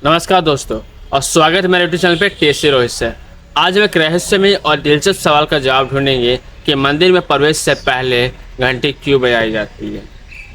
नमस्कार दोस्तों और स्वागत है मेरे यूट्यूब चैनल पे टेस्टी रोहित से। आज हम एक रहस्यमय और दिलचस्प सवाल का जवाब ढूंढेंगे कि मंदिर में प्रवेश से पहले घंटी क्यों बजाई जाती है।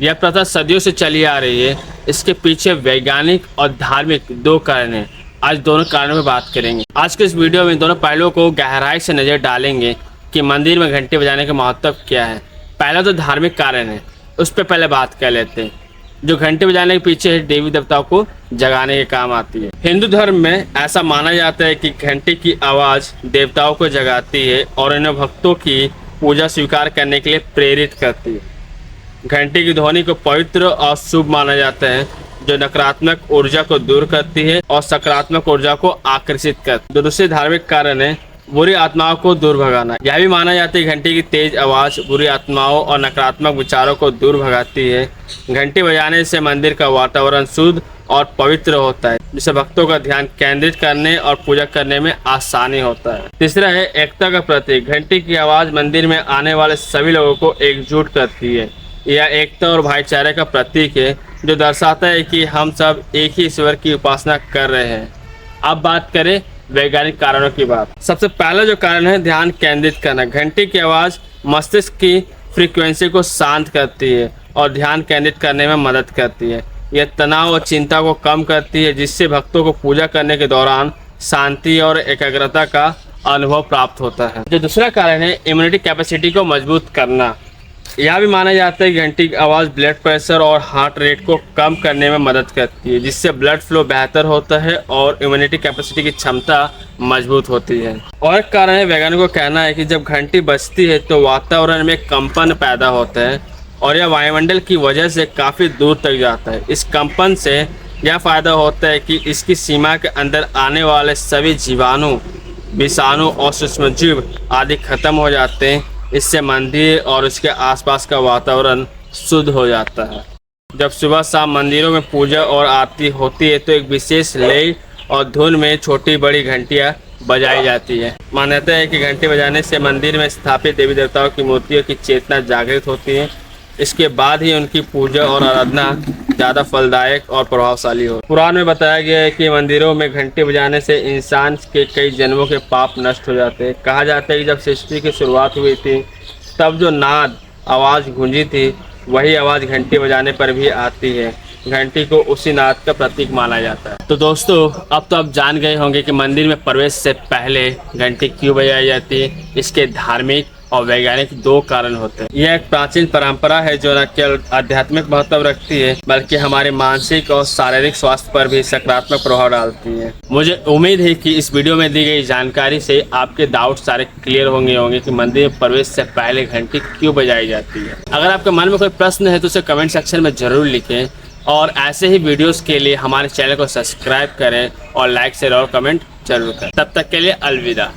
यह प्रथा सदियों से चली आ रही है। इसके पीछे वैज्ञानिक और धार्मिक दो कारण हैं। आज दोनों कारणों में बात करेंगे। आज के इस वीडियो में दोनों पहलुओं को गहराई से नज़र डालेंगे कि मंदिर में घंटी बजाने का महत्व क्या है। पहला तो धार्मिक कारण है, उस पर पहले बात कर लेते हैं। जो घंटी बजाने के पीछे देवी देवताओं को जगाने के काम आती है। हिंदू धर्म में ऐसा माना जाता है कि घंटी की आवाज़ देवताओं को जगाती है और इन्हें भक्तों की पूजा स्वीकार करने के लिए प्रेरित करती है। घंटी की ध्वनि को पवित्र और शुभ माना जाता है, जो नकारात्मक ऊर्जा को दूर करती है और सकारात्मक ऊर्जा को आकर्षित करती है। दूसरे धार्मिक कारण है बुरी आत्माओं को दूर भगाना। यह भी माना जाता है घंटी की तेज आवाज़ बुरी आत्माओं और नकारात्मक विचारों को दूर भगाती है। घंटी बजाने से मंदिर का वातावरण शुद्ध और पवित्र होता है, जिससे भक्तों का ध्यान केंद्रित करने और पूजा करने में आसानी होता है। तीसरा है एकता का प्रतीक। घंटी की आवाज़ मंदिर में आने वाले सभी लोगों को एकजुट करती है। यह एकता और भाईचारे का प्रतीक है, जो दर्शाता है कि हम सब एक ही ईश्वर की उपासना कर रहे हैं। अब बात करें वैज्ञानिक कारणों की बात। सबसे पहला जो कारण है ध्यान केंद्रित करना। घंटी की आवाज़ मस्तिष्क की फ्रीक्वेंसी को शांत करती है और ध्यान केंद्रित करने में मदद करती है। यह तनाव और चिंता को कम करती है, जिससे भक्तों को पूजा करने के दौरान शांति और एकाग्रता का अनुभव प्राप्त होता है। जो दूसरा कारण है इम्यूनिटी कैपेसिटी को मजबूत करना। यह भी माना जाता है कि घंटी की आवाज़ ब्लड प्रेशर और हार्ट रेट को कम करने में मदद करती है, जिससे ब्लड फ्लो बेहतर होता है और इम्यूनिटी कैपेसिटी की क्षमता मजबूत होती है। और एक कारण है वैज्ञानिकों का कहना है कि जब घंटी बजती है तो वातावरण में कंपन पैदा होता है और यह वायुमंडल की वजह से काफ़ी दूर तक जाता है। इस कंपन से यह फ़ायदा होता है कि इसकी सीमा के अंदर आने वाले सभी जीवाणु, विषाणु और सूक्ष्मजीव आदि खत्म हो जाते हैं। इससे मंदिर और उसके आसपास का वातावरण शुद्ध हो जाता है। जब सुबह शाम मंदिरों में पूजा और आरती होती है तो एक विशेष लय और धुन में छोटी बड़ी घंटियां बजाई जाती है। मान्यता है कि घंटी बजाने से मंदिर में स्थापित देवी देवताओं की मूर्तियों की चेतना जागृत होती है। इसके बाद ही उनकी पूजा और आराधना ज़्यादा फलदायक और प्रभावशाली हो। पुराण में बताया गया है कि मंदिरों में घंटी बजाने से इंसान के कई जन्मों के पाप नष्ट हो जाते हैं। कहा जाता है कि जब सृष्टि की शुरुआत हुई थी तब जो नाद आवाज़ गूंजी थी, वही आवाज़ घंटी बजाने पर भी आती है। घंटी को उसी नाद का प्रतीक माना जाता है। तो दोस्तों, अब तो आप जान गए होंगे कि मंदिर में प्रवेश से पहले घंटी क्यों बजाई जाती है। इसके धार्मिक और वैज्ञानिक दो कारण होते हैं। यह एक प्राचीन परंपरा है जो न केवल आध्यात्मिक महत्व रखती है बल्कि हमारे मानसिक और शारीरिक स्वास्थ्य पर भी सकारात्मक प्रभाव डालती है। मुझे उम्मीद है कि इस वीडियो में दी गई जानकारी से आपके डाउट सारे क्लियर होंगे कि मंदिर में प्रवेश से पहले घंटी क्यों बजाई जाती है। अगर आपके मन में कोई प्रश्न है तो उसे कमेंट सेक्शन में जरूर लिखें और ऐसे ही वीडियोस के लिए हमारे चैनल को सब्सक्राइब करें और लाइक शेयर और कमेंट जरूर करें। तब तक के लिए अलविदा।